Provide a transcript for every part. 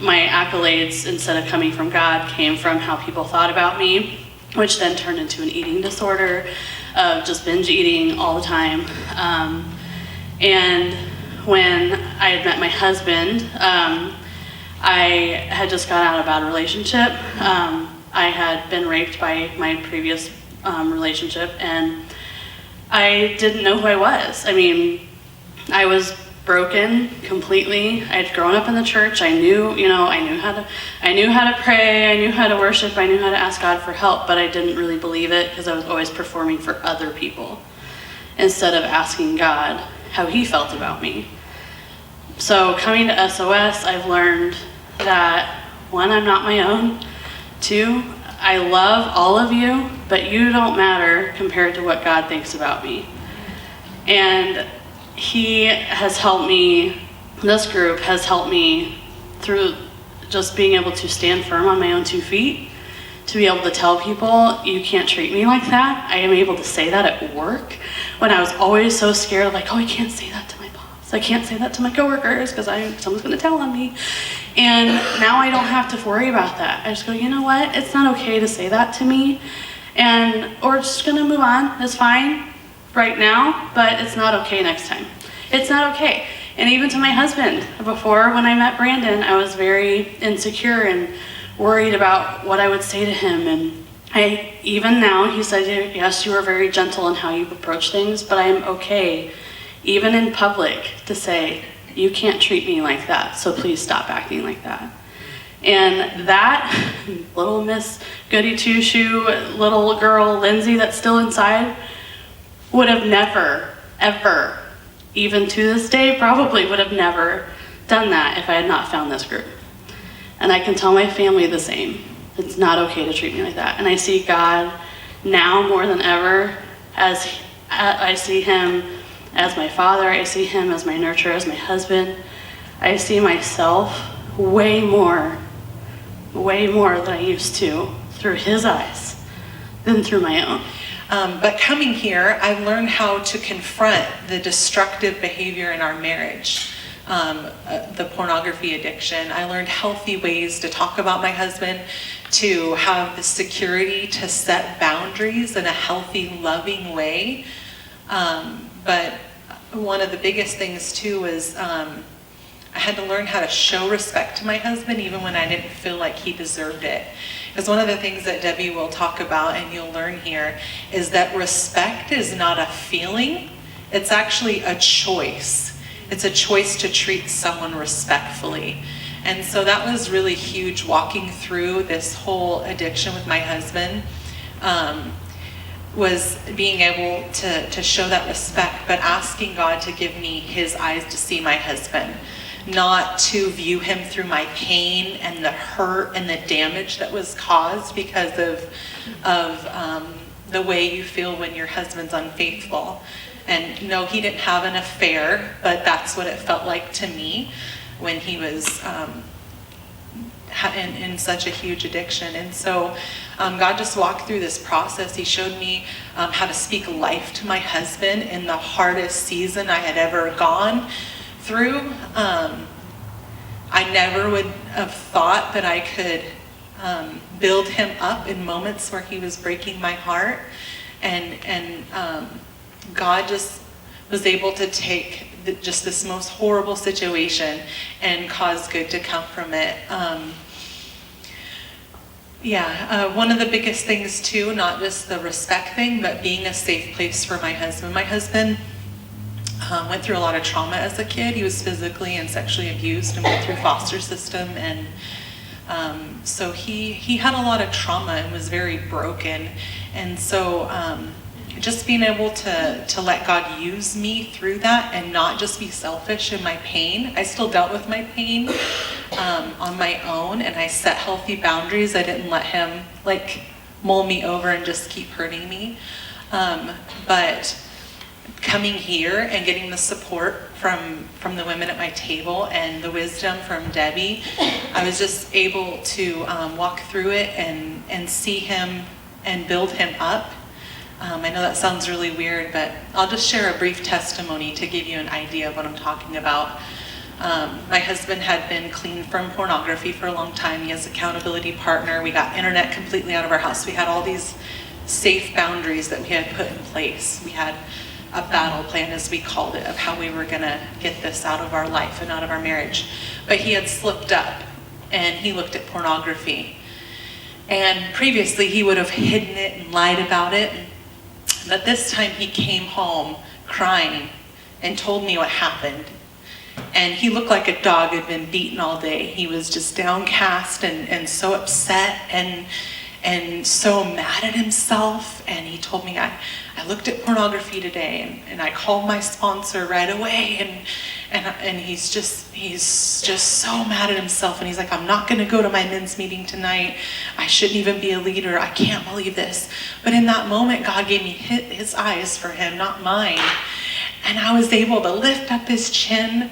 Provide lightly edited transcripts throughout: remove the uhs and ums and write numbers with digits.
my accolades, instead of coming from God, came from how people thought about me, which then turned into an eating disorder of just binge eating all the time. And when I had met my husband, I had just got out of a bad relationship. I had been raped by my previous relationship, and I didn't know who I was. I mean, I was broken completely. I had grown up in the church. I knew how to pray. I knew how to worship. I knew how to ask God for help, but I didn't really believe it because I was always performing for other people instead of asking God how he felt about me. So coming to SOS, I've learned that, one, I'm not my own. Two, I love all of you, but you don't matter compared to what God thinks about me. And he has helped me, this group has helped me through just being able to stand firm on my own 2 feet, to be able to tell people, you can't treat me like that. I am able to say that at work when I was always so scared, like, oh, I can't say that to my boss. I can't say that to my coworkers because someone's going to tell on me. And now I don't have to worry about that. I just go, you know what? It's not okay to say that to me. And we're just going to move on. It's fine right now, but it's not okay next time. It's not okay. And even to my husband, before when I met Brandon, I was very insecure and worried about what I would say to him. And even now, he said, yes, you are very gentle in how you approach things, but I am okay, even in public, to say, you can't treat me like that, so please stop acting like that. And that little Miss Goody Two-Shoe, little girl, Lindsay, that's still inside, would have never, ever, even to this day, probably would have never done that if I had not found this group. And I can tell my family the same. It's not okay to treat me like that. And I see God now more than ever as I see him as my father. I see him as my nurturer, as my husband. I see myself way more than I used to through his eyes than through my own. But coming here, I've learned how to confront the destructive behavior in our marriage, the pornography addiction. I learned healthy ways to talk about my husband, to have the security to set boundaries in a healthy, loving way. But one of the biggest things too is I had to learn how to show respect to my husband even when I didn't feel like he deserved it. Because one of the things that Debbie will talk about, and you'll learn here, is that respect is not a feeling, it's actually a choice. It's a choice to treat someone respectfully. And so that was really huge, walking through this whole addiction with my husband, was being able to show that respect, but asking God to give me his eyes to see my husband, not to view him through my pain and the hurt and the damage that was caused because of the way you feel when your husband's unfaithful. And no, he didn't have an affair, but that's what it felt like to me when he was in such a huge addiction. And so God just walked through this process. He showed me how to speak life to my husband in the hardest season I had ever gone through. I never would have thought that I could build him up in moments where he was breaking my heart, and God just was able to take just this most horrible situation and cause good to come from it. One of the biggest things too, not just the respect thing, but being a safe place for my husband. My husband went through a lot of trauma as a kid. He was physically and sexually abused and went through foster system, and so he had a lot of trauma and was very broken. And so just being able to let God use me through that and not just be selfish in my pain. I still dealt with my pain on my own, and I set healthy boundaries. I didn't let him mull me over and just keep hurting me. But coming here and getting the support from the women at my table and the wisdom from Debbie, I was just able to walk through it and see him and build him up. I know that sounds really weird, but I'll just share a brief testimony to give you an idea of what I'm talking about. My husband had been clean from pornography for a long time. He has an accountability partner. We got internet completely out of our house. We had all these safe boundaries that we had put in place. We had a battle plan, as we called it, of how we were gonna get this out of our life and out of our marriage. But he had slipped up and he looked at pornography. And previously he would have hidden it and lied about it. But this time he came home crying and told me what happened. And he looked like a dog who had been beaten all day. He was just downcast and so upset and so mad at himself. And he told me, I looked at pornography today and I called my sponsor right away. And he's just so mad at himself. And he's like, I'm not gonna go to my men's meeting tonight. I shouldn't even be a leader. I can't believe this. But in that moment, God gave me his eyes for him, not mine. And I was able to lift up his chin,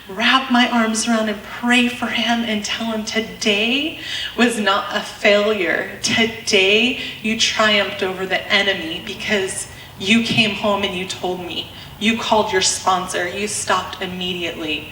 wrap my arms around and pray for him and tell him today was not a failure. Today you triumphed over the enemy because you came home and you told me. You called your sponsor. You stopped immediately.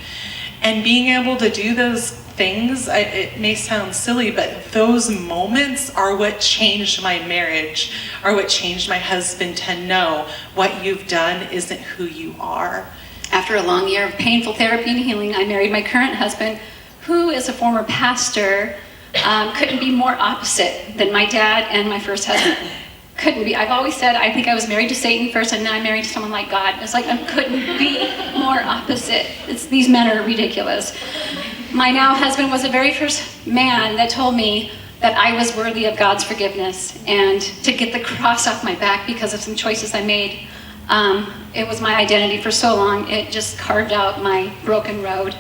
And being able to do those things, it may sound silly, but those moments are what changed my marriage, are what changed my husband to know what you've done isn't who you are. After a long year of painful therapy and healing, I married my current husband, who is a former pastor. Couldn't be more opposite than my dad and my first husband. Couldn't be. I've always said I think I was married to Satan first, and now I'm married to someone like God. It's like I couldn't be more opposite. These men are ridiculous. My now husband was the very first man that told me that I was worthy of God's forgiveness and to get the cross off my back because of some choices I made. It was my identity for so long. It just carved out my broken road.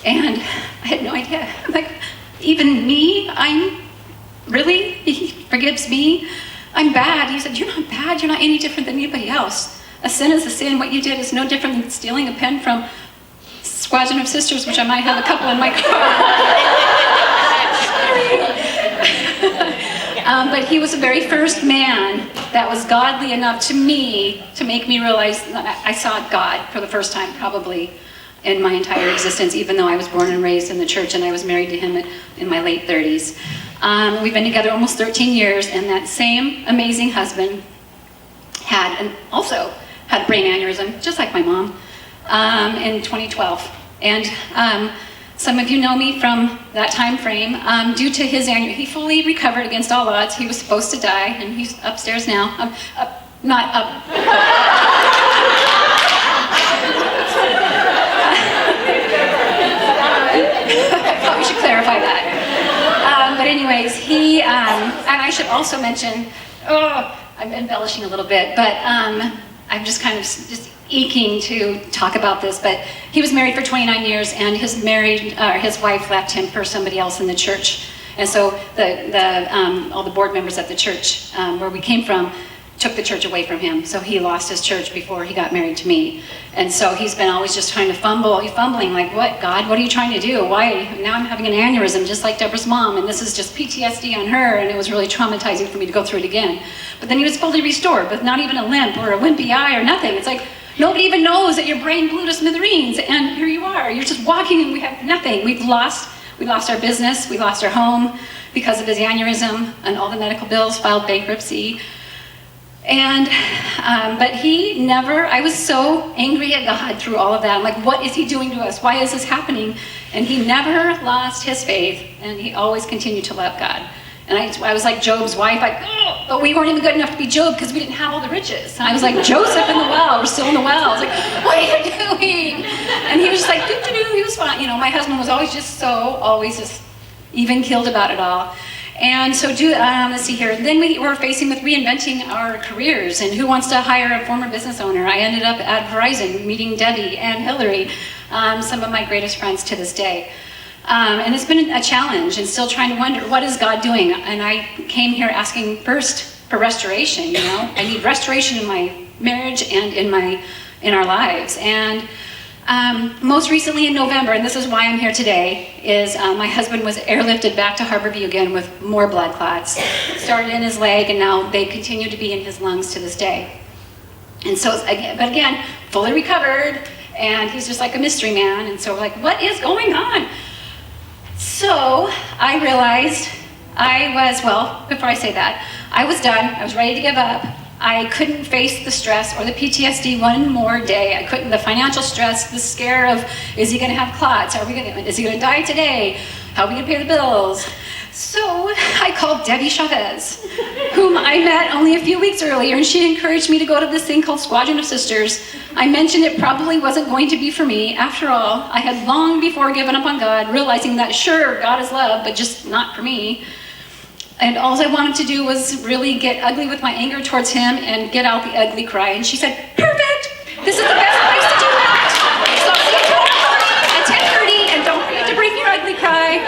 And I had no idea. I'm like, even me, he forgives me? I'm bad. He said, you're not bad. You're not any different than anybody else. A sin is a sin. What you did is no different than stealing a pen from Squadron of Sisters, which I might have a couple in my car. But he was the very first man that was godly enough to me to make me realize that I saw God for the first time probably in my entire existence, even though I was born and raised in the church and I was married to him in my late 30s. We've been together almost 13 years, and that same amazing husband also had brain aneurysm, just like my mom, in 2012. And some of you know me from that time frame. Due to his he fully recovered against all odds. He was supposed to die, and he's upstairs now. Not up. I thought we should clarify that. But anyways, and I should also mention, I'm embellishing a little bit, but I'm just kind of just aching to talk about this, but he was married for 29 years and his wife left him for somebody else in the church. And so all the board members at the church where we came from took the church away from him. So he lost his church before he got married to me. And so he's been always just trying to fumbling like, what, God, what are you trying to do? Why? Now I'm having an aneurysm just like Deborah's mom, and this is just PTSD on her, and it was really traumatizing for me to go through it again. But then he was fully restored with not even a limp or a wimpy eye or nothing. It's like, nobody even knows that your brain blew to smithereens, and here you are. You're just walking and we have nothing. We lost our business, we lost our home because of his aneurysm and all the medical bills, filed bankruptcy. And, but I was so angry at God through all of that. I'm like, what is he doing to us? Why is this happening? And he never lost his faith, and he always continued to love God. And I was like Job's wife, but we weren't even good enough to be Job because we didn't have all the riches. And I was like Joseph in the well, we're still in the well. I was like, what are you doing? And he was just like, doo-doo-doo, he was fine. My husband was always just even keeled about it all. And so, let's see here. Then we were facing with reinventing our careers and who wants to hire a former business owner. I ended up at Verizon meeting Debbie and Hillary, some of my greatest friends to this day. And it's been a challenge and still trying to wonder, what is God doing? And I came here asking first for restoration, I need restoration in my marriage and in our lives. And most recently in November, and this is why I'm here today, is my husband was airlifted back to Harborview again with more blood clots. It started in his leg, and now they continue to be in his lungs to this day. And so, but again, fully recovered, and he's just like a mystery man. And so we're like, what is going on? So I realized before I say that, I was done. I was ready to give up. I couldn't face the stress or the PTSD one more day. I couldn't, the financial stress, the scare of, is he gonna have clots? Is he gonna die today? How are we gonna pay the bills? So I called Debbie Chavez, whom I met only a few weeks earlier, and she encouraged me to go to this thing called Squadron of Sisters. I mentioned it probably wasn't going to be for me. After all, I had long before given up on God, realizing that sure, God is love, but just not for me. And all I wanted to do was really get ugly with my anger towards him and get out the ugly cry. And she said, perfect! This is the best place to do that! So see you tomorrow at 10:30, and don't forget to bring your ugly cry.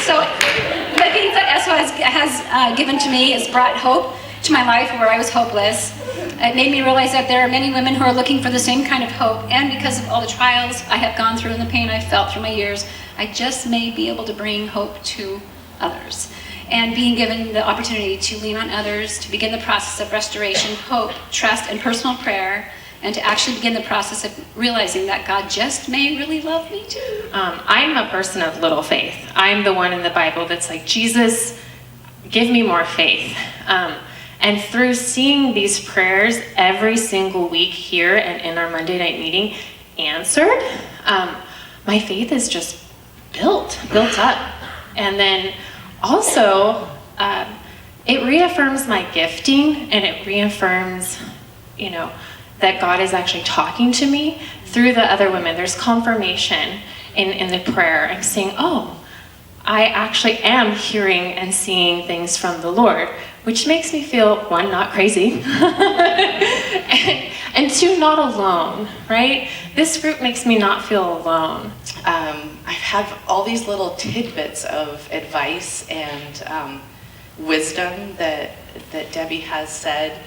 So the things that SOS has given to me has brought hope to my life where I was hopeless. It made me realize that there are many women who are looking for the same kind of hope, and because of all the trials I have gone through and the pain I've felt through my years, I just may be able to bring hope to others. And being given the opportunity to lean on others, to begin the process of restoration, hope, trust, and personal prayer, and to actually begin the process of realizing that God just may really love me too. I'm a person of little faith. I'm the one in the Bible that's like, Jesus, give me more faith. And through seeing these prayers every single week here and in our Monday night meeting answered, my faith is just built up. And then also, it reaffirms my gifting, and it reaffirms, that God is actually talking to me through the other women. There's confirmation in the prayer. I'm saying, oh, I actually am hearing and seeing things from the Lord, which makes me feel, one, not crazy, and two, not alone, right? This group makes me not feel alone. I have all these little tidbits of advice and wisdom that Debbie has said.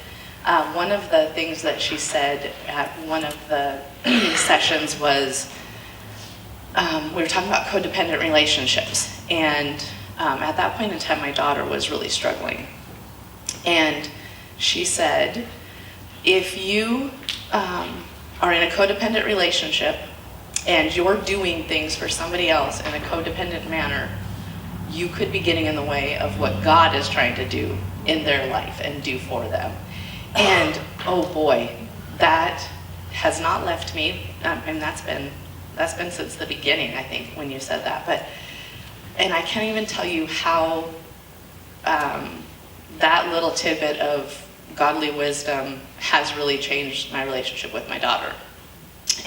One of the things that she said at one of the sessions was, we were talking about codependent relationships, and at that point in time, my daughter was really struggling. And she said, if you are in a codependent relationship and you're doing things for somebody else in a codependent manner, you could be getting in the way of what God is trying to do in their life and do for them. And oh boy, that has not left me, and that's been since the beginning, I think, when you said that. And I can't even tell you how that little tidbit of godly wisdom has really changed my relationship with my daughter,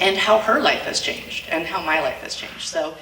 and how her life has changed, and how my life has changed. So